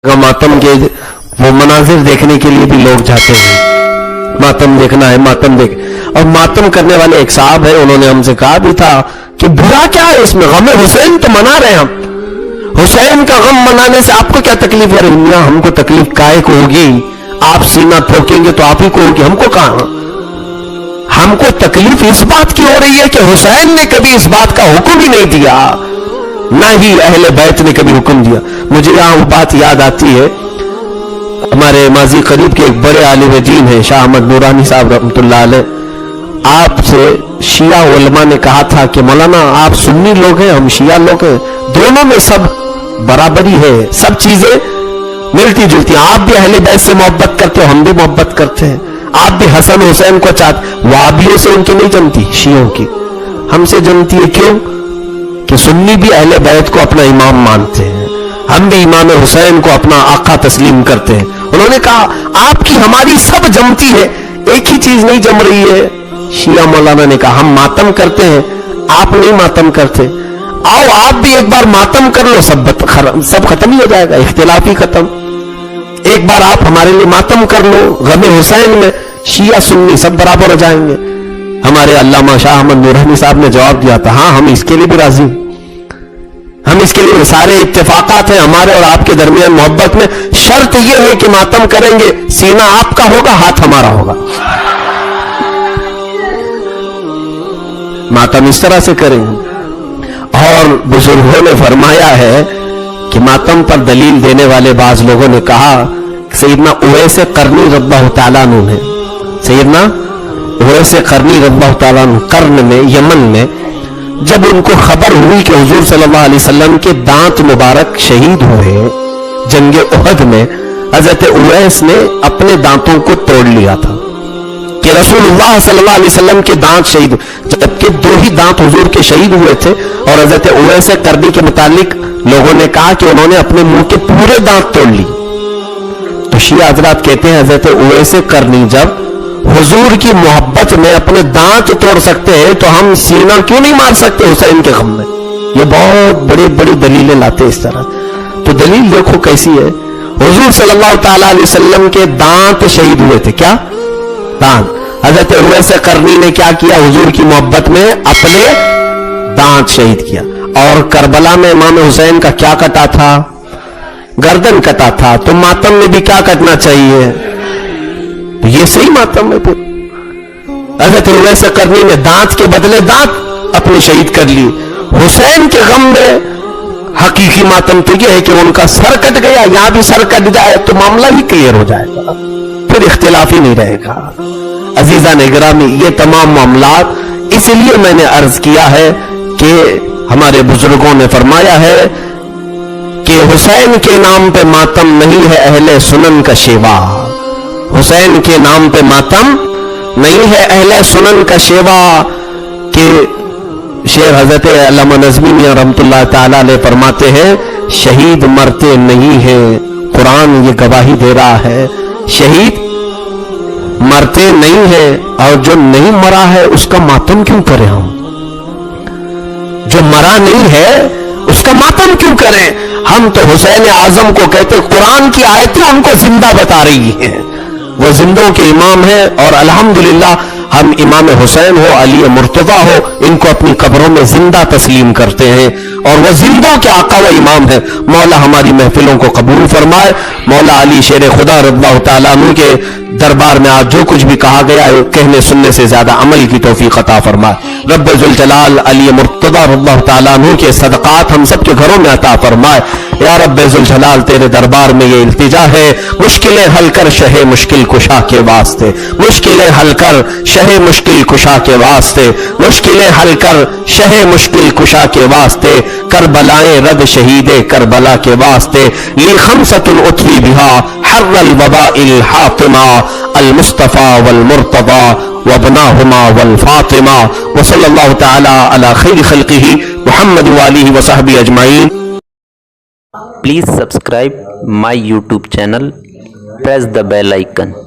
मातम के वो मनाजिर देखने के लिए भी लोग जाते हैं। मातम देखना है, मातम देख। और मातम करने वाले एक साहब है, उन्होंने हमसे कहा भी था कि बुरा क्या है इसमें, गम हुसैन तो मना रहे हैं हम, हुसैन का गम मनाने से आपको क्या तकलीफ है? दुनिया हमको तकलीफ काहे को होगी? आप सीना ठोकेंगे तो आप ही को होगी, हमको कहां? हमको तकलीफ इस बात की हो रही है कि हुसैन ने कभी इस बात का हुक्म ही नहीं दिया, ना ही अहले बैत ने कभी हुक्म दिया। मुझे यहां वो बात याद आती है, हमारे माजी करीब के एक बड़े आलिम दीन है शाह अहमद नूरानी साहब रहमतुल्लाह अलैह, आपसे शिया उलमा ने कहा था कि मौलाना आप सुन्नी लोग हैं, हम शिया लोग हैं, दोनों में सब बराबरी है, सब चीजें मिलती जुलती हैं। आप भी अहले बैत से मोहब्बत करते हो, हम भी मोहब्बत करते हैं। आप भी हसन हुसैन को चाहते, वाबियों से उनकी नहीं जमती, शियों की हमसे जमती है। क्यों? कि सुन्नी भी अहले बैत को अपना इमाम मानते हैं, हम भी इमाम हुसैन को अपना आका तस्लीम करते हैं। उन्होंने कहा आपकी हमारी सब जमती है, एक ही चीज नहीं जम रही है। शिया मौलाना ने कहा हम मातम करते हैं, आप नहीं मातम करते, आओ आप भी एक बार मातम कर लो, सब खत्म ही हो जाएगा, इख्तिलाफ ही खत्म। एक बार आप हमारे लिए मातम कर लो, गम हुसैन में शिया सुन्नी सब बराबर हो जाएंगे। हमारे अल्लामा शाह अहमद नूरानी साहब ने जवाब दिया था, हाँ हम इसके लिए भी राजी, हम इसके लिए सारे इत्तेफाकात हैं हमारे और आपके दरमियान मोहब्बत में। शर्त यह है कि मातम करेंगे, सीना आपका होगा, हाथ हमारा होगा। मातम इस तरह से करेंगे। और बुजुर्गों ने फरमाया है कि मातम पर दलील देने वाले बाज लोगों ने कहा, सैयदना उवैस करनी रब्बाहु तआला अन्हु ने, सैयदना उवैस करनी रब्बाहु तआला अन्हु कर्न में, यमन में, जब उनको खबर हुई कि हुजूर सल्लल्लाहु अलैहि वसल्लम के दांत मुबारक शहीद हुए जंगे उहद में, हजरत उवैस ने अपने दांतों को तोड़ लिया था कि रसूलुल्लाह सल्लल्लाहु अलैहि वसल्लम के दांत शहीद, जबकि दो ही दांत हुजूर के शहीद हुए थे। और हजरत उवैस करनी के मुतालिक लोगों ने कहा कि उन्होंने अपने मुंह के पूरे दांत तोड़ लिए। तो शिया हजरात कहते हैं हजरत उवैस करनी जब हुजूर की मोहब्बत में अपने दांत तोड़ सकते हैं, तो हम सीना क्यों नहीं मार सकते हुसैन के गम में? ये बहुत बड़ी बड़ी दलीलें लाते इस तरह। तो दलील देखो कैसी है, हुजूर सल्लल्लाहु ताला अलैहि वसल्लम के दांत शहीद हुए थे। क्या दांत? हजरत उवैस करनी ने क्या किया? हुजूर की मोहब्बत में अपने दांत शहीद किया। और करबला में इमाम हुसैन का क्या कटा था? गर्दन कटा था। तो मातम में भी क्या कटना चाहिए? तो ये सही मातम है। फिर हजरत उवैस करनी ने दांत के बदले दांत अपने शहीद कर लिए। हुसैन के गम में हकीकी मातम तो यह है कि उनका सर कट गया, यहां भी सर कट जाए तो मामला ही क्लियर हो जाएगा, फिर इख्तिलाफ ही नहीं रहेगा। अजीजा ने गिरामी, ये तमाम मामलात इसलिए मैंने अर्ज किया है कि हमारे बुजुर्गों ने फरमाया है कि हुसैन के नाम पे मातम नहीं है अहले सुनन का शेवा, हुसैन के नाम पे मातम नहीं है अहले सुनन का शेवा। कि शेर हजरत अल्लामा नज़मी मियां रहमतुल्लाह ताला अलैह फरमाते हैं, शहीद मरते नहीं है, कुरान ये गवाही दे रहा है, शहीद मरते नहीं है, और जो नहीं मरा है उसका मातम क्यों करें हम? जो मरा नहीं है उसका मातम क्यों करें हम? तो हुसैन आजम को कहते, कुरान की आयतें उनको जिंदा बता रही हैं, वो जिंदों के इमाम है। और अल्हम्दुलिल्लाह हम इमाम हुसैन हो, अली मुर्तजा हो, इनको अपनी कब्रों में जिंदा तस्लीम करते हैं, और वो जिंदों के आका व इमाम है। मौला हमारी महफिलों को कबूल फरमाए। मौला अली शेर खुदा रज़ियल्लाहु ताला अन्हु के दरबार में आज जो कुछ भी कहा गया है, कहने सुनने से ज्यादा अमल की तौफीक अता फरमाए। रब्बे जुल जलाल अली मुर्तजा रज़ियल्लाहु ताला अन्हु के सदक़ात हम सबके घरों में अता फरमाए। या रब्बे जुल जलाल तेरे दरबार में ये इल्तिजा है, मुश्किलें हल कर शहे मुश्किल कुशा के वास्ते, मुश्किलें हल कर शहे मुश्किल कुशा के वास्ते, मुश्किलें हल कर शहे मुश्किल कुशा के वास्ते, करबलाएं रद शहीदे करबला के वास्ते, ली खमसतुन उतवी बिहा हर्रल वबाइल हातिमा, अल मुस्तफा वल मुर्तदा वबनाहुमा वल फातिमा, व सल्लल्लाहु तआला अला खैर खल्किही मुहम्मद व आलिहि व सहबी ajwain. Please subscribe my YouTube channel, press the bell icon.